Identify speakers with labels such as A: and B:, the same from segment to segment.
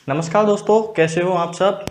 A: नमस्कार दोस्तों, कैसे हो आप सब।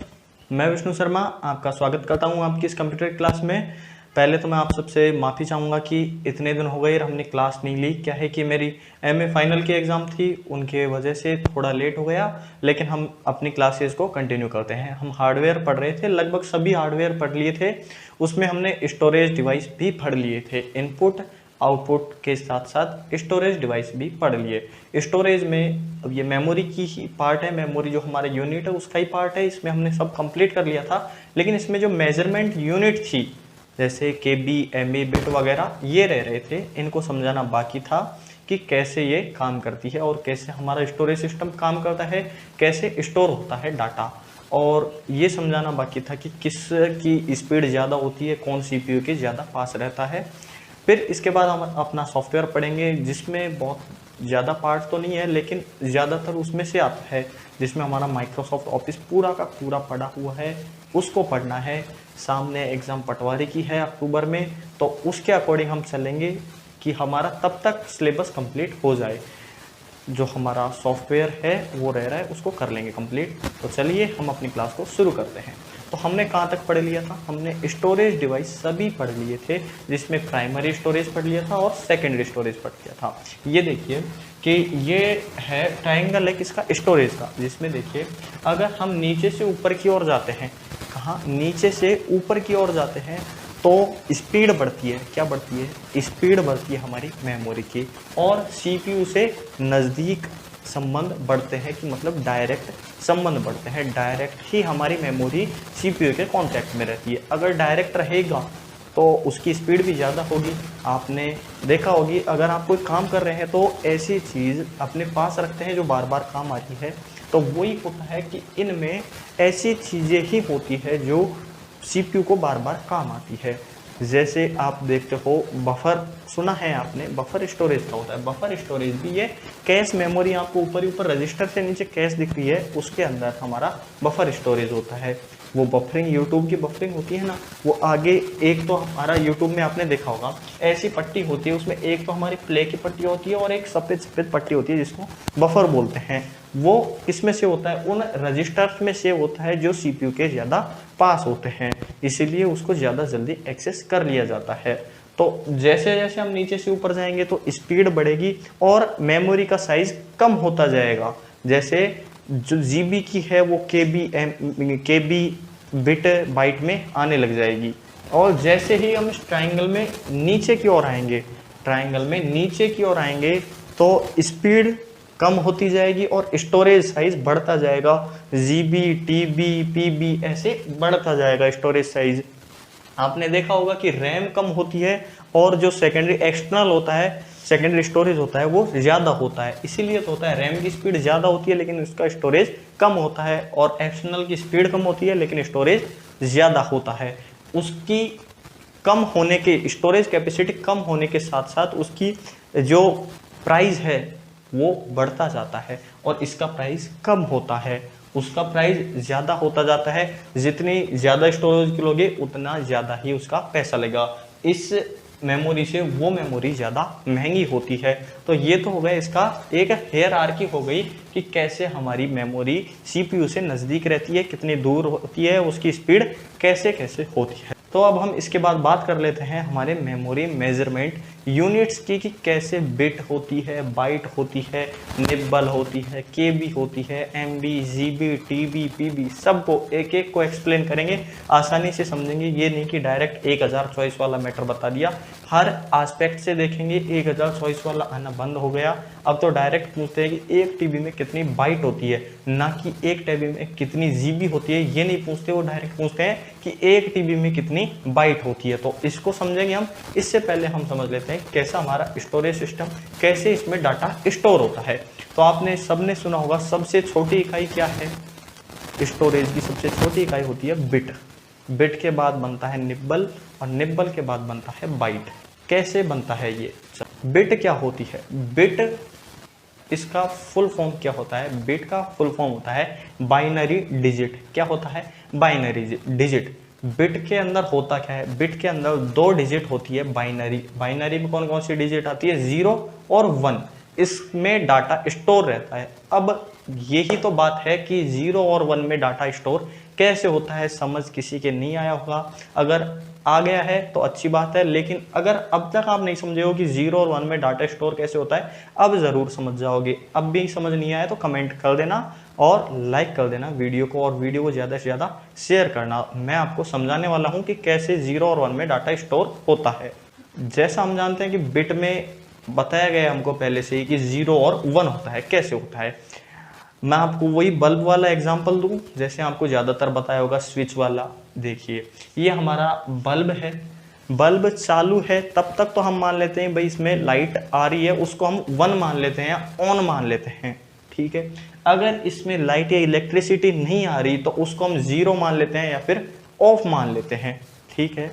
A: मैं विष्णु शर्मा आपका स्वागत करता हूं आपकी इस कंप्यूटर क्लास में। पहले तो मैं आप सबसे माफ़ी चाहूँगा कि इतने दिन हो गए और हमने क्लास नहीं ली। क्या है कि मेरी एमए फाइनल की एग्ज़ाम थी, उनके वजह से थोड़ा लेट हो गया, लेकिन हम अपनी क्लासेस को कंटिन्यू करते हैं। हम हार्डवेयर पढ़ रहे थे, लगभग सभी हार्डवेयर पढ़ लिए थे। उसमें हमने स्टोरेज डिवाइस भी पढ़ लिए थे, इनपुट आउटपुट के साथ साथ स्टोरेज डिवाइस भी पढ़ लिए। स्टोरेज में अब ये मेमोरी की ही पार्ट है, मेमोरी जो हमारा यूनिट है उसका ही पार्ट है। इसमें हमने सब कंप्लीट कर लिया था, लेकिन इसमें जो मेजरमेंट यूनिट थी जैसे KB, MB, बिट वगैरह ये रह रहे थे। इनको समझाना बाकी था कि कैसे ये काम करती है और कैसे हमारा स्टोरेज सिस्टम काम करता है, कैसे स्टोर होता है डाटा। और ये समझाना बाकी था कि किस की स्पीड ज़्यादा होती है, कौन CPU के ज़्यादा पास रहता है। फिर इसके बाद हम अपना सॉफ्टवेयर पढ़ेंगे, जिसमें बहुत ज़्यादा पार्ट तो नहीं है, लेकिन ज़्यादातर उसमें से आता है, जिसमें हमारा माइक्रोसॉफ्ट ऑफिस पूरा का पूरा पढ़ा हुआ है, उसको पढ़ना है। सामने एग्ज़ाम पटवारी की है अक्टूबर में, तो उसके अकॉर्डिंग हम चलेंगे कि हमारा तब तक सिलेबस कंप्लीट हो जाए। जो हमारा सॉफ्टवेयर है वो रह रहा है, उसको कर लेंगे कंप्लीट। तो चलिए हम अपनी क्लास को शुरू करते हैं। तो हमने कहाँ तक पढ़ लिया था, हमने स्टोरेज डिवाइस सभी पढ़ लिए थे, जिसमें प्राइमरी स्टोरेज पढ़ लिया था और सेकेंडरी स्टोरेज पढ़ लिया था। ये देखिए कि ये है ट्राइंगल है किसका, स्टोरेज का, जिसमें देखिए अगर हम नीचे से ऊपर की ओर जाते हैं, कहाँ, नीचे से ऊपर की ओर जाते हैं, तो स्पीड बढ़ती है। क्या बढ़ती है? स्पीड बढ़ती है हमारी मेमोरी की, और CPU से नज़दीक संबंध बढ़ते हैं, कि मतलब डायरेक्ट संबंध बढ़ते हैं। डायरेक्ट ही हमारी मेमोरी CPU के कांटेक्ट में रहती है। अगर डायरेक्ट रहेगा तो उसकी स्पीड भी ज़्यादा होगी। आपने देखा होगी, अगर आप कोई काम कर रहे हैं तो ऐसी चीज़ अपने पास रखते हैं जो बार बार काम आती है, तो वही होता है कि इनमें ऐसी चीज़ें ही होती है जो CPU को बार बार काम आती है। जैसे आप देखते हो बफर, सुना है आपने, बफर स्टोरेज का होता है। बफर स्टोरेज भी ये कैश मेमोरी, आपको ऊपर ही ऊपर रजिस्टर से नीचे कैश दिख रही है, उसके अंदर हमारा बफर स्टोरेज होता है। वो बफरिंग, यूट्यूब की बफरिंग होती है ना, वो आगे एक तो हमारा यूट्यूब में आपने देखा होगा ऐसी पट्टी होती है, उसमें एक तो हमारी प्ले की पट्टी होती है और एक सफ़ेद सफ़ेद पट्टी होती है जिसको बफर बोलते हैं। वो किसमें से होता है? उन रजिस्टर्स में से होता है जो CPU के ज़्यादा पास होते हैं, इसीलिए उसको ज़्यादा जल्दी एक्सेस कर लिया जाता है। तो जैसे जैसे हम नीचे से ऊपर जाएंगे तो स्पीड बढ़ेगी और मेमोरी का साइज कम होता जाएगा। जैसे जो GB की है वो KB बिट बाइट में आने लग जाएगी। और जैसे ही हम इस ट्राइंगल में नीचे की ओर आएंगे, ट्राइंगल में नीचे की ओर आएंगे तो स्पीड कम होती जाएगी और स्टोरेज साइज बढ़ता जाएगा। GB, TB, PB ऐसे बढ़ता जाएगा स्टोरेज साइज। आपने देखा होगा कि रैम कम होती है और जो सेकेंडरी एक्सटर्नल होता है, सेकेंडरी स्टोरेज होता है, वो ज़्यादा होता है। इसीलिए तो होता है रैम की स्पीड ज़्यादा होती है लेकिन उसका स्टोरेज कम होता है, और एक्सटर्नल की स्पीड कम होती है लेकिन स्टोरेज ज़्यादा होता है। उसकी कम होने के, स्टोरेज कैपेसिटी कम होने के साथ साथ उसकी जो प्राइस है वो बढ़ता जाता है, और इसका प्राइस कम होता है, उसका प्राइस ज़्यादा होता जाता है। जितनी ज़्यादा स्टोरेज की लोगे उतना ज़्यादा ही उसका पैसा लगेगा। इस मेमोरी से वो मेमोरी ज़्यादा महंगी होती है। तो ये तो हो गया इसका एक हायरार्की हो गई कि कैसे हमारी मेमोरी CPU से नज़दीक रहती है, कितनी दूर होती है, उसकी स्पीड कैसे कैसे होती है। तो अब हम इसके बाद बात कर लेते हैं हमारे मेमोरी मेजरमेंट यूनिट्स की, कि कैसे बिट होती है, बाइट होती है, निब्बल होती है, KB होती है, MB, GB, TB, PB, सबको एक एक को एक्सप्लेन करेंगे, आसानी से समझेंगे। ये नहीं कि डायरेक्ट 1000 चॉइस वाला मैटर बता दिया, हर एस्पेक्ट से देखेंगे। 1000 चॉइस वाला आना बंद हो गया। अब तो डायरेक्ट पूछते हैं कि 1 TB में कितनी बाइट होती है, ना कि 1 TB में कितनी GB होती है। ये नहीं पूछते, वो डायरेक्ट पूछते हैं कि 1 TB में कितनी बाइट होती है। तो इसको समझेंगे हम। इससे पहले हम समझ लेते हैं कैसा हमारा स्टोरेज सिस्टम, कैसे इसमें डाटा स्टोर होता है। तो आपने सबने सुना होगा सबसे छोटी इकाई क्या है? स्टोरेज की सबसे छोटी इकाई होती है बिट। बिट के बाद बनता है निब्बल, और निब्बल के बाद बनता है बाइट। कैसे बनता है ये? बिट क्या होती है? बिट, इसका फुल फॉर्म क्या होता है? बिट का फुल फॉर्म होता है बाइनरी डिजिट। क्या होता है? Binary digit. बिट के अंदर होता क्या है? बिट के अंदर 2 डिजिट होती है बाइनरी। बाइनरी में कौन कौन सी डिजिट आती है? 0 और 1। इसमें डाटा स्टोर रहता है। अब यही तो बात है कि 0 और 1 में डाटा स्टोर कैसे होता है, समझ किसी के नहीं आया होगा। अगर आ गया है तो अच्छी बात है, लेकिन अगर अब तक आप नहीं समझे हो कि 0 और 1 में डाटा स्टोर कैसे होता है, अब ज़रूर समझ जाओगे। अब भी समझ नहीं आया तो कमेंट कर देना और लाइक कर देना वीडियो को, और वीडियो को ज़्यादा से ज़्यादा शेयर करना। मैं आपको समझाने वाला हूँ कि कैसे 0 और 1 में डाटा स्टोर होता है। जैसा हम जानते हैं कि बिट में बताया गया हमको पहले से ही कि 0 और 1 होता है, कैसे होता है। मैं आपको वही बल्ब वाला एग्जांपल दूं, जैसे आपको ज़्यादातर बताया होगा स्विच वाला। देखिए ये हमारा बल्ब है, बल्ब चालू है तब तक तो हम मान लेते हैं भाई इसमें लाइट आ रही है, उसको हम 1 मान लेते हैं या ऑन मान लेते हैं, ठीक है। अगर इसमें लाइट या इलेक्ट्रिसिटी नहीं आ रही तो उसको हम 0 मान लेते हैं या फिर ऑफ मान लेते हैं, ठीक है।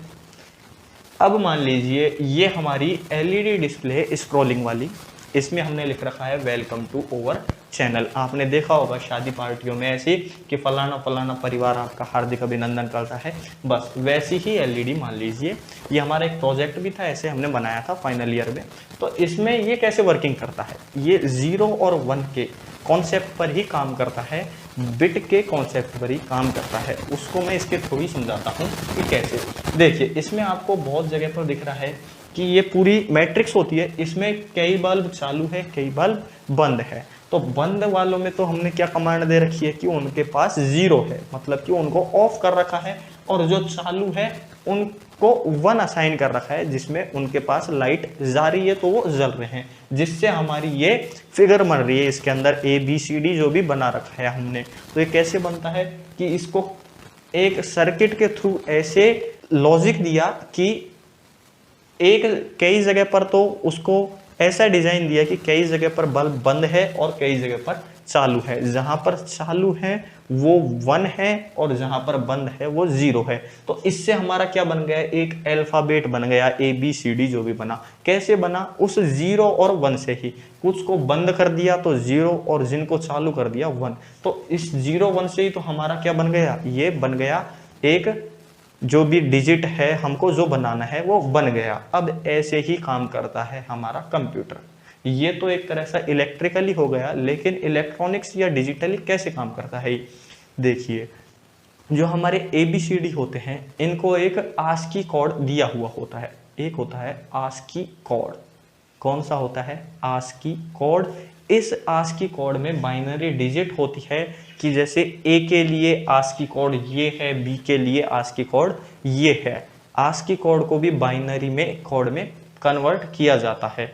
A: अब मान लीजिए ये हमारी एलईडी डिस्प्ले है स्क्रॉलिंग वाली, इसमें हमने लिख रखा है वेलकम टू ओवर चैनल। आपने देखा होगा शादी पार्टियों में ऐसे कि फलाना फलाना परिवार आपका हार्दिक अभिनंदन करता है, बस वैसी ही एलईडी मान लीजिए। ये हमारा एक प्रोजेक्ट भी था, ऐसे हमने बनाया था फाइनल ईयर में। तो इसमें ये कैसे वर्किंग करता है, ये 0 और 1 के कॉन्सेप्ट पर ही काम करता है, बिट के कॉन्सेप्ट पर ही काम करता है। उसको मैं इसके थ्रू ही समझाता हूँ कि कैसे। देखिए इसमें आपको बहुत जगह पर दिख रहा है कि ये पूरी मैट्रिक्स होती है, इसमें कई बल्ब चालू है कई बल्ब बंद है। तो बंद वालों में तो हमने क्या कमांड दे रखी है कि उनके पास 0 है, मतलब कि उनको ऑफ कर रखा है, और जो चालू है उनको 1 असाइन कर रखा है, जिसमें उनके पास लाइट जा रही है तो वो जल रहे हैं, जिससे हमारी ये फिगर बन रही है। इसके अंदर ABCD जो भी बना रखा है हमने, तो ये कैसे बनता है कि इसको एक सर्किट के थ्रू ऐसे लॉजिक दिया कि कई जगह पर तो उसको ऐसा डिजाइन दिया कि कई जगह पर बल्ब बंद है और कई जगह पर चालू है। जहां पर चालू है वो 1 है और जहां पर बंद है वो 0 है। तो इससे हमारा क्या बन गया, एक अल्फाबेट बन गया, ABCD जो भी बना। कैसे बना, उस 0 और 1 से ही। कुछ को बंद कर दिया तो 0 और जिनको चालू कर दिया 1। तो इस 0 1 से ही तो हमारा क्या बन गया, ये बन गया एक जो भी डिजिट है हमको जो बनाना है वो बन गया। अब ऐसे ही काम करता है हमारा कंप्यूटर। ये तो एक तरह से इलेक्ट्रिकली हो गया, लेकिन इलेक्ट्रॉनिक्स या डिजिटली कैसे काम करता है। देखिए जो हमारे ABCD होते हैं इनको एक ASCII कोड दिया हुआ होता है। एक होता है ASCII कोड। कौन सा होता है, ASCII कोड। इस ASCII कोड में बाइनरी डिजिट होती है कि जैसे A के लिए ASCII कोड ये है, B के लिए ASCII कोड ये है। ASCII कोड को भी बाइनरी में कोड में कन्वर्ट किया जाता है।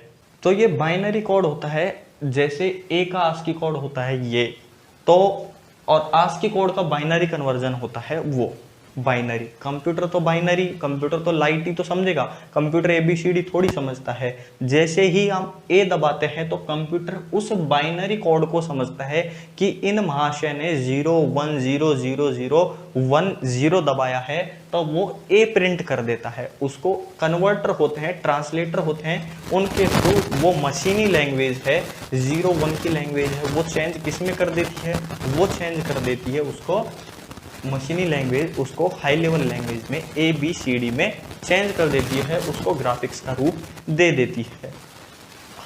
A: तो ये बाइनरी कोड होता है, जैसे A का ASCII कोड होता है ये, तो और ASCII कोड का बाइनरी कन्वर्जन होता है वो बाइनरी। कंप्यूटर तो बाइनरी, कंप्यूटर तो लाइट ही तो समझेगा, कंप्यूटर ABCD थोड़ी समझता है। जैसे ही हम A दबाते हैं तो कंप्यूटर उस बाइनरी कोड को समझता है कि इन महाशय ने 0 1 0 0 0 1 0 दबाया है, तो वो A प्रिंट कर देता है। उसको कन्वर्टर होते हैं, ट्रांसलेटर होते हैं, उनके थ्रू वो मशीनी लैंग्वेज है, 0 1 की लैंग्वेज है, वो चेंज किस में कर देती है, वो चेंज कर देती है उसको मशीनी लैंग्वेज, उसको हाई लेवल लैंग्वेज में ABCD में चेंज कर देती है, उसको ग्राफिक्स का रूप दे देती है।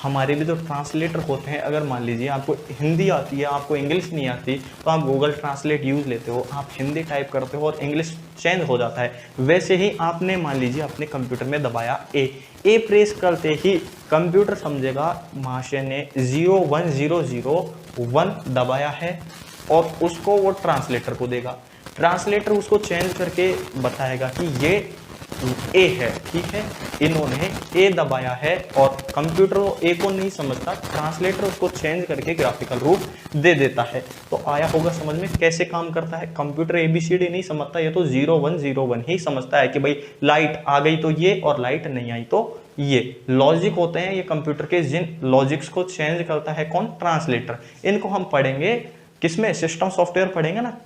A: हमारे भी तो ट्रांसलेटर होते हैं। अगर मान लीजिए आपको हिंदी आती है, आपको इंग्लिश नहीं आती, तो आप गूगल ट्रांसलेट यूज़ लेते हो, आप हिंदी टाइप करते हो और इंग्लिश चेंज हो जाता है। वैसे ही आपने मान लीजिए अपने कंप्यूटर में दबाया ए प्रेस करते ही कंप्यूटर समझेगा महाशय ने 0 1 0 0 1 दबाया है, और उसको वो ट्रांसलेटर को देगा। ट्रांसलेटर उसको चेंज करके बताएगा कि ये A है, ठीक है, इन्होंने A दबाया है, और कंप्यूटर A को नहीं समझता, ट्रांसलेटर उसको चेंज करके ग्राफिकल रूप दे देता है। तो आया होगा समझ में कैसे काम करता है। कंप्यूटर ABCD नहीं समझता, ये तो 0 1 0 1 ही समझता है कि भाई लाइट आ गई तो ये, और लाइट नहीं आई तो ये। लॉजिक होते हैं ये कंप्यूटर के, जिन लॉजिक्स को चेंज करता है कौन, ट्रांसलेटर। इनको हम पढ़ेंगे किसमें, सिस्टम सॉफ्टवेयर पढ़ेंगे ना,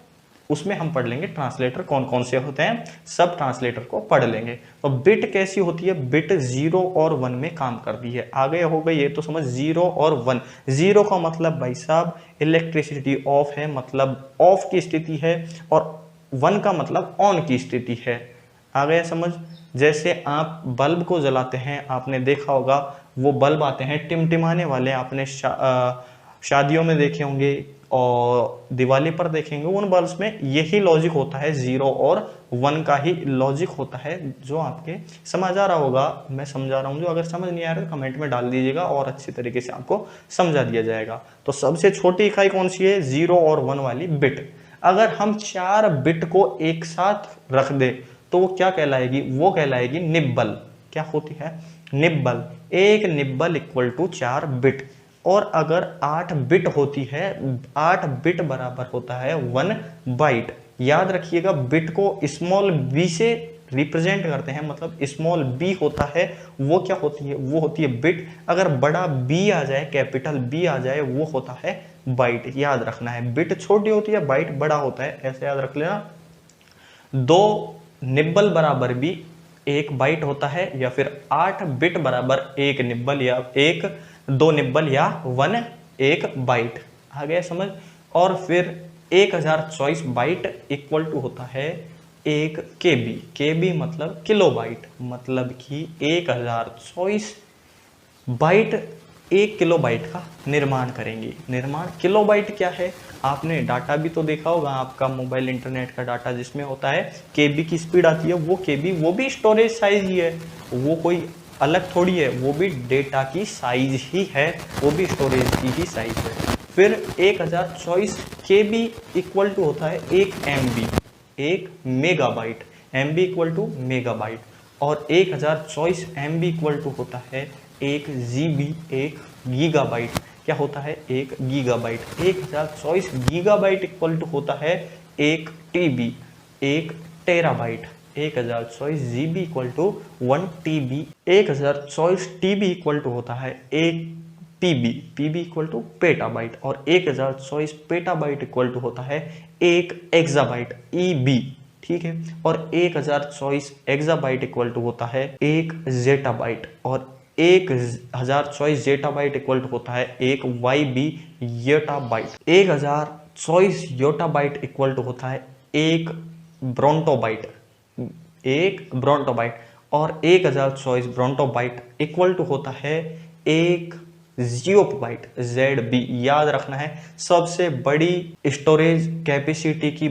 A: उसमें हम पढ़ लेंगे ट्रांसलेटर कौन कौन से होते हैं, सब ट्रांसलेटर को पढ़ लेंगे। तो बिट कैसी होती है, बिट 0 और 1 में काम करती है। आगे हो गई ये तो समझ 0 और 1। 0 का मतलब भाई साहब इलेक्ट्रिसिटी ऑफ है, मतलब ऑफ की स्थिति है, और 1 का मतलब ऑन की स्थिति है। आ गया समझ। जैसे आप बल्ब को जलाते हैं, आपने देखा होगा वो बल्ब आते हैं टिमटिमाने वाले, आपने शादियों में देखे होंगे और दिवाली पर देखेंगे, उन बल्ब्स में यही लॉजिक होता है, 0 और 1 का ही लॉजिक होता है, जो आपके समझ आ रहा होगा। मैं समझा रहा हूँ, जो अगर समझ नहीं आ रहा तो कमेंट में डाल दीजिएगा और अच्छी तरीके से आपको समझा दिया जाएगा। तो सबसे छोटी इकाई कौन सी है? 0 और 1 वाली बिट। अगर हम 4 बिट को एक साथ रख दे तो वो क्या कहलाएगी? वो कहलाएगी निब्बल। क्या होती है? निब्बल। एक निब्बल इक्वल टू 4 बिट। और अगर 8 बिट होती है, 8 बिट बराबर होता है 1 बाइट। याद रखिएगा, बिट को स्मॉल बी से रिप्रेजेंट करते हैं, मतलब स्मॉल बी होता है वो क्या होती है? वो होती है बिट। अगर बड़ा बी आ जाए, कैपिटल बी आ जाए, वो होता है बाइट। याद रखना है, बिट छोटी होती है, बाइट बड़ा होता है, ऐसे याद रख लेना। 2 निब्बल बराबर भी 1 बाइट होता है, या फिर 8 बिट बराबर 1 निब्बल या 2 निब्बल या 1 बाइट। आ गया समझ? और फिर 1024 बाइट इक्वल टू होता है 1 केबी। केबी मतलब किलो बाइट, मतलब कि 1024 बाइट 1 किलो बाइट का निर्माण करेंगी। निर्माण किलो बाइट क्या है? आपने डाटा भी तो देखा होगा, आपका मोबाइल इंटरनेट का डाटा जिसमें होता है केबी की स्पीड आती है, वो केबी वो भी स्टोरेज साइज ही है, वो कोई अलग थोड़ी है, वो भी डेटा की साइज ही है, वो भी स्टोरेज की ही साइज है। फिर 1024 केबी इक्वल टू होता है 1 MB, 1 megabyte. MB equal to megabyte. और 1024 MB इक्वल टू होता है 1 GB, 1 गीगाबाइट। क्या होता है? 1 गीगाबाइट। 1024 गीगाबाइट इक्वल टू होता है 1 TB, 1 terabyte. 1024 GB equal to 1 TB। 1024 TB equal to होता है 1 PB, PB equal to petabyte. और 1024 पेटाबाइट इक्वल टू होता है 1 एक्साबाइट, EB। ठीक है। और 1024 एक्साबाइट इक्वल टू होता है 1 जेटाबाइट। और 1024 जेटाबाइट इक्वल टू होता है 1 YB yottabyte. 1024 yottabyte equal to होता है 1 ब्रोंटोबाइट, 1 ब्रोंटोबाइट। और 1024 ब्रोंटोबाइट इक्वल टू होता है 1 जियोबाइट, ZB। याद रखना है, सबसे बड़ी स्टोरेज कैपेसिटी की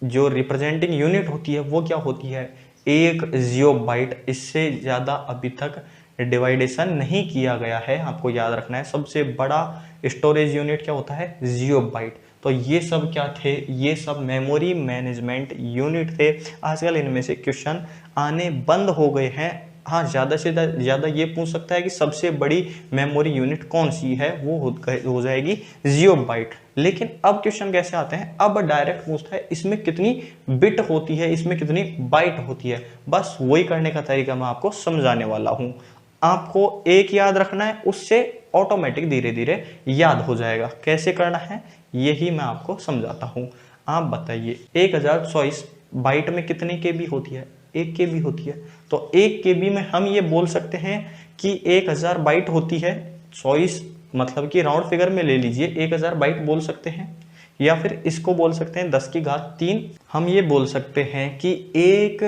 A: जो रिप्रेजेंटिंग यूनिट होती है वो क्या होती है? 1 जियोबाइट। इससे ज़्यादा अभी तक डिवाइडेशन नहीं किया गया है, आपको याद रखना है। सबसे बड़ा स्टोरेज यूनिट क्या होता है? जियोबाइट। तो ये सब क्या थे? ये सब मेमोरी मैनेजमेंट यूनिट थे। आजकल इनमें से क्वेश्चन आने बंद हो गए हैं। हाँ, ज़्यादा से ज़्यादा ये पूछ सकता है कि सबसे बड़ी मेमोरी यूनिट कौन सी है, वो हो जाएगी जियोबाइट। लेकिन अब क्वेश्चन कैसे आते हैं? अब डायरेक्ट पूछता है इसमें कितनी बिट होती है, इसमें कितनी बाइट होती है। बस वही करने का तरीका मैं आपको समझाने वाला हूँ। आपको एक याद रखना है, उससे ऑटोमेटिक धीरे धीरे याद हो जाएगा। कैसे करना है यही मैं आपको समझाता हूँ। आप बताइए, 1024 बाइट में कितनी केबी होती है? 1 केबी होती है। तो 1 केबी में हम ये बोल सकते हैं कि 1000 बाइट होती है। 24 मतलब कि राउंड फिगर में ले लीजिए, 1000 बाइट बोल सकते हैं, या फिर इसको बोल सकते हैं 10 की घात 3। हम ये बोल सकते हैं कि 1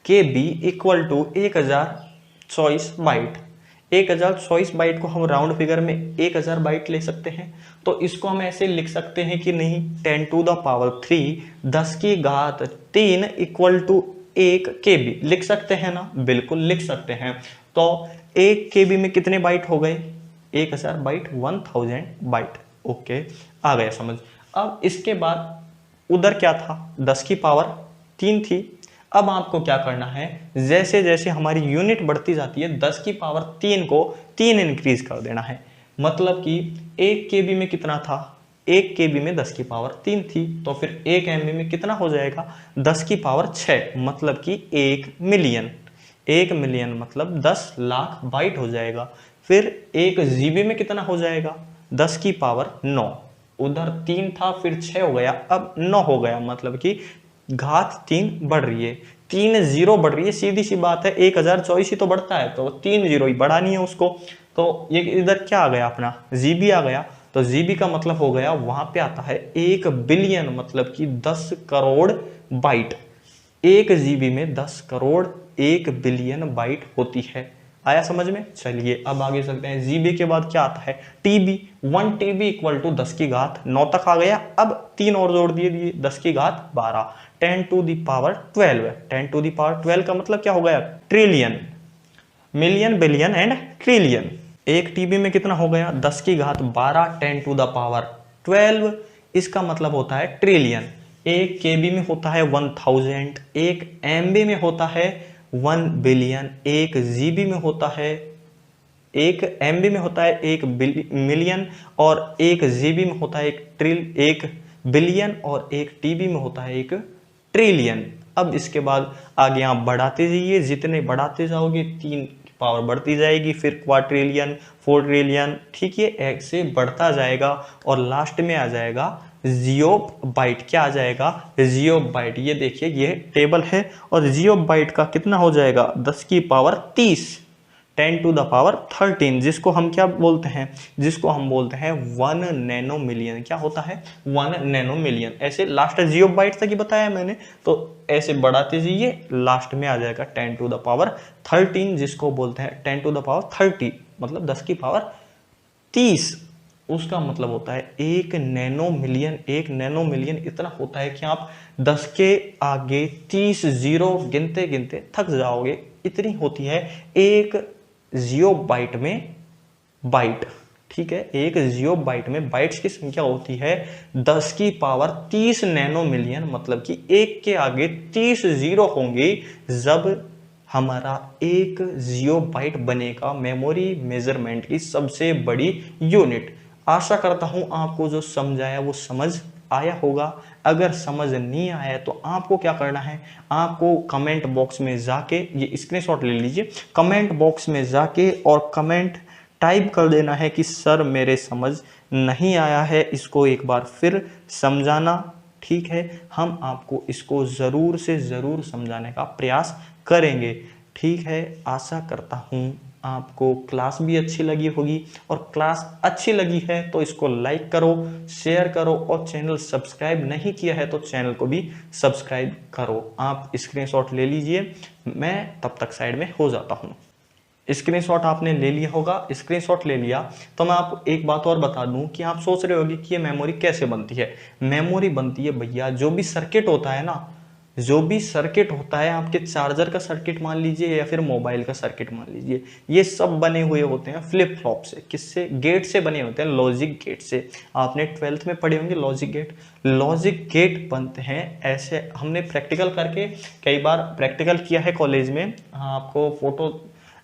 A: KB equal to 1024 bite. 1024 bite को हम राउंड फिगर में 1000 बाइट ले सकते हैं। तो इसको हम ऐसे लिख सकते हैं कि नहीं, 10 टू द पावर 3, 10 की घात 3 इक्वल टू 1 केबी लिख सकते हैं ना? बिल्कुल लिख सकते हैं। तो 1 केबी में कितने बाइट हो गए? 1000 बाइट, 1000 बाइट। ओके, आ गया समझ। अब इसके बाद उधर क्या था? 10 की पावर 3 थी। अब आपको क्या करना है, जैसे जैसे हमारी यूनिट बढ़ती जाती है 10 की पावर 3 को 3 इंक्रीज कर देना है। मतलब कि 1 केबी में कितना था? 1 केबी में 10 की पावर 3 थी। तो फिर 1 MB में कितना हो जाएगा? 10 की पावर 6, मतलब कि 1 मिलियन। 1 मिलियन मतलब 10 लाख बाइट हो जाएगा। फिर 1 GB में कितना हो जाएगा? 10 की पावर 9। उधर 3 था, फिर 6 हो गया, अब 9 हो गया, मतलब कि घात 3 बढ़ रही है, 3 0 बढ़ रही है। सीधी सी बात है, 1024 ही तो बढ़ता है, तो 3 0 ही बढ़ा नहीं है उसको। तो ये इधर क्या आ गया? अपना GB आ गया। तो GB का मतलब हो गया, वहां पे आता है 1 बिलियन, मतलब कि 10 करोड़ बाइट। 1 GB में 10 करोड़ 1 बिलियन बाइट होती है। आया समझ में? चलिए अब आगे चलते हैं। जीबी के बाद क्या आता है? टीबी। 1 टीबी इक्वल टू 10 की घात 9 तक आ गया। अब 3 और जोड़ दिए 10 की घात 12, 10 to the power 12। 10 to the power 12 का मतलब क्या हो गया? Trillion. Million, billion and trillion. एक टीबी में कितना हो गया? 10 की घात 12, 10 टू द पावर 12। इसका मतलब होता है ट्रिलियन। एक केबी में होता है 1000, एक एमबी में होता है 1 बिलियन, एक जीबी में होता है, एक एमबी में होता है 1 मिलियन, और एक जीबी में होता है 1 बिलियन, और एक टीबी में होता है 1 ट्रिलियन। अब इसके बाद आगे आप बढ़ाते जाइए, जितने बढ़ाते जाओगे 3 की पावर बढ़ती जाएगी, फिर क्वाड्रिलियन, 4 ट्रिलियन, ठीक है, ऐसे बढ़ता जाएगा और लास्ट में आ जाएगा जियोबाइट। क्या आ जाएगा? जियोबाइट। ये देखिए ये टेबल है और जियोबाइट का कितना हो जाएगा? 10 की पावर 30, 10 टू द पावर 13, जिसको हम क्या बोलते हैं? जिसको हम बोलते हैं 1 नैनो मिलियन। क्या होता है? 1 नैनो मिलियन। ऐसे लास्ट जियोबाइट तक ही बताया मैंने, तो ऐसे बढ़ाते जाइए, लास्ट में आ जाएगा 10 टू द पावर 13, जिसको बोलते हैं 10 टू द पावर 30, मतलब 10 की पावर 30। उसका मतलब होता है 1 नैनो मिलियन। 1 नैनो मिलियन इतना होता है कि आप 10 के आगे 30 जीरो गिनते गिनते थक जाओगे। इतनी होती है एक जियोबाइट में बाइट, ठीक है। एक जियोबाइट में बाइट्स की संख्या होती है 10 की पावर 30 नैनो मिलियन, मतलब कि एक के आगे 30 जीरो होंगे जब हमारा एक जियोबाइट बनेगा मेमोरी मेजरमेंट की सबसे बड़ी यूनिट। आशा करता हूं आपको जो समझाया वो समझ आया होगा। अगर समझ नहीं आया तो आपको क्या करना है? आपको कमेंट बॉक्स में जाके ये स्क्रीनशॉट ले लीजिए, कमेंट बॉक्स में जाके और कमेंट टाइप कर देना है कि सर मेरे समझ नहीं आया है, इसको एक बार फिर समझाना, ठीक है। हम आपको इसको ज़रूर से ज़रूर समझाने का प्रयास करेंगे, ठीक है। आशा करता हूँ आपको क्लास भी अच्छी लगी होगी, और क्लास अच्छी लगी है तो इसको लाइक करो, शेयर करो, और चैनल सब्सक्राइब नहीं किया है तो चैनल को भी सब्सक्राइब करो। आप स्क्रीनशॉट ले लीजिए, मैं तब तक साइड में हो जाता हूँ। स्क्रीनशॉट आपने ले लिया होगा। स्क्रीनशॉट ले लिया तो मैं आपको एक बात और बता दूं कि आप सोच रहे होंगे कि ये मेमोरी कैसे बनती है। मेमोरी बनती है भैया, जो भी सर्किट होता है ना, जो भी सर्किट होता है, आपके चार्जर का सर्किट मान लीजिए या फिर मोबाइल का सर्किट मान लीजिए, ये सब बने हुए होते हैं फ्लिप फ्लॉप से। किससे? गेट से बने होते हैं, लॉजिक गेट से। आपने 12th में पढ़े होंगे लॉजिक गेट। लॉजिक गेट बनते हैं ऐसे, हमने प्रैक्टिकल करके कई बार प्रैक्टिकल किया है कॉलेज में। आपको फोटो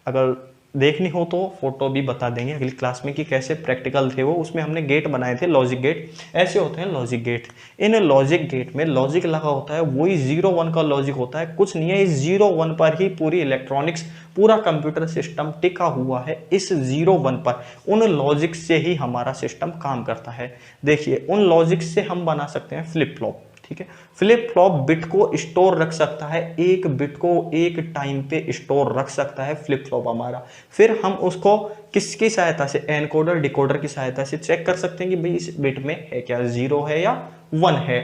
A: अगर देखनी हो तो फोटो भी बता देंगे अगली क्लास में कि कैसे प्रैक्टिकल थे वो। उसमें हमने गेट बनाए थे, लॉजिक गेट। ऐसे होते हैं लॉजिक गेट। इन लॉजिक गेट में लॉजिक लगा होता है, वही 0-1 का लॉजिक होता है, कुछ नहीं है। इस 0-1 पर ही पूरी इलेक्ट्रॉनिक्स, पूरा कंप्यूटर सिस्टम टिका हुआ है। इस 0-1 पर, उन लॉजिक से ही हमारा सिस्टम काम करता है। देखिए उन लॉजिक से हम बना सकते हैं फ्लिप फ्लॉप, ठीक है। फ्लिप फ्लॉप बिट को स्टोर रख सकता है, एक बिट को एक टाइम पे स्टोर रख सकता है फ्लिप फ्लॉप हमारा। फिर हम उसको किसकी सहायता से? एनकोडर डिकोडर की सहायता से चेक कर सकते हैं कि भाई इस बिट में है क्या, 0 है या 1 है।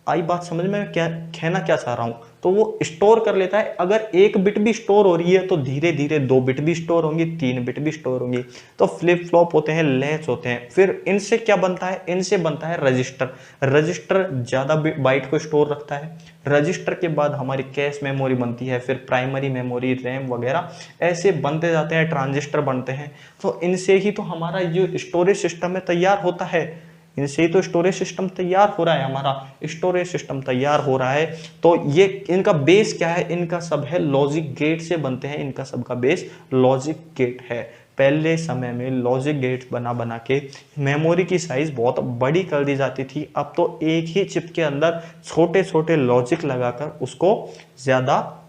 A: आई बात समझ में? क्या कहना क्या चाह रहा हूं? तो वो स्टोर कर लेता है। अगर एक बिट भी स्टोर हो रही है तो धीरे धीरे 2 बिट भी स्टोर होंगी, 3 बिट भी स्टोर होंगी। तो फ्लिप फ्लॉप होते हैं, लैच होते हैं। फिर इनसे क्या बनता है? इनसे बनता है रजिस्टर। रजिस्टर ज्यादा बाइट को स्टोर रखता है। रजिस्टर के बाद हमारी कैश मेमोरी बनती है, फिर प्राइमरी मेमोरी, रैम वगैरह ऐसे बनते जाते हैं, ट्रांजिस्टर बनते हैं। तो इनसे ही तो हमारा जो स्टोरेज सिस्टम है तैयार होता है। इनसे ही तो स्टोरेज सिस्टम तैयार हो रहा है, हमारा स्टोरेज सिस्टम तैयार हो रहा है। तो ये इनका बेस क्या है? इनका सब है लॉजिक गेट से बनते हैं, इनका सबका बेस लॉजिक गेट है। पहले समय में लॉजिक गेट बना बना के मेमोरी की साइज बहुत बड़ी कर दी जाती थी। अब तो एक ही चिप के अंदर छोटे छोटे लॉजिक लगाकर उसको ज्यादा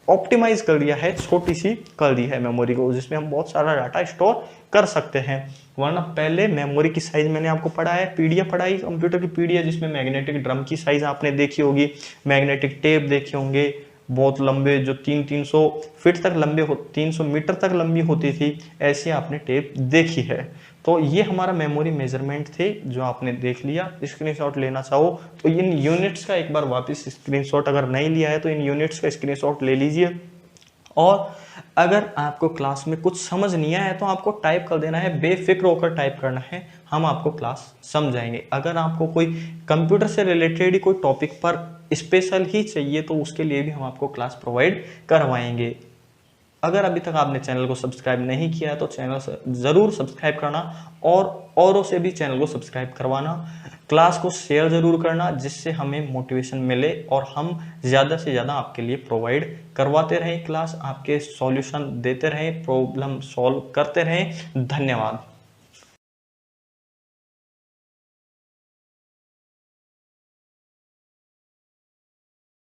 A: ऑप्टिमाइज कर दिया है, छोटी सी कर दी है मेमोरी को, जिसमें हम बहुत सारा डाटा स्टोर कर सकते हैं। वरना पहले मेमोरी की साइज मैंने आपको पढ़ाया, पीडीएफ पढ़ाई, कंप्यूटर की पीडीएफ, जिसमें मैग्नेटिक ड्रम की साइज आपने देखी होगी, मैग्नेटिक टेप देखे होंगे, बहुत लंबे जो 300 फीट तक लंबे 300 मीटर तक लंबी होती थी, ऐसी आपने टेप देखी है। तो ये हमारा मेमोरी मेजरमेंट थे जो आपने देख लिया। स्क्रीनशॉट लेना चाहो तो इन यूनिट्स का एक बार वापस स्क्रीनशॉट, अगर नहीं लिया है तो इन यूनिट्स का स्क्रीनशॉट ले लीजिए और अगर आपको क्लास में कुछ समझ नहीं आया तो आपको टाइप कर देना है, बेफिक्र होकर टाइप करना है, हम आपको क्लास समझाएंगे। अगर आपको कोई कंप्यूटर से रिलेटेड कोई टॉपिक पर स्पेशल ही चाहिए तो उसके लिए भी हम आपको क्लास प्रोवाइड करवाएंगे। अगर अभी तक आपने चैनल को सब्सक्राइब नहीं किया है तो चैनल ज़रूर सब्सक्राइब करना और औरों से भी चैनल को सब्सक्राइब करवाना। क्लास को शेयर ज़रूर करना जिससे हमें मोटिवेशन मिले और हम ज़्यादा से ज़्यादा आपके लिए प्रोवाइड करवाते रहें क्लास, आपके सॉल्यूशन देते रहें, प्रॉब्लम सॉल्व करते रहें। धन्यवाद।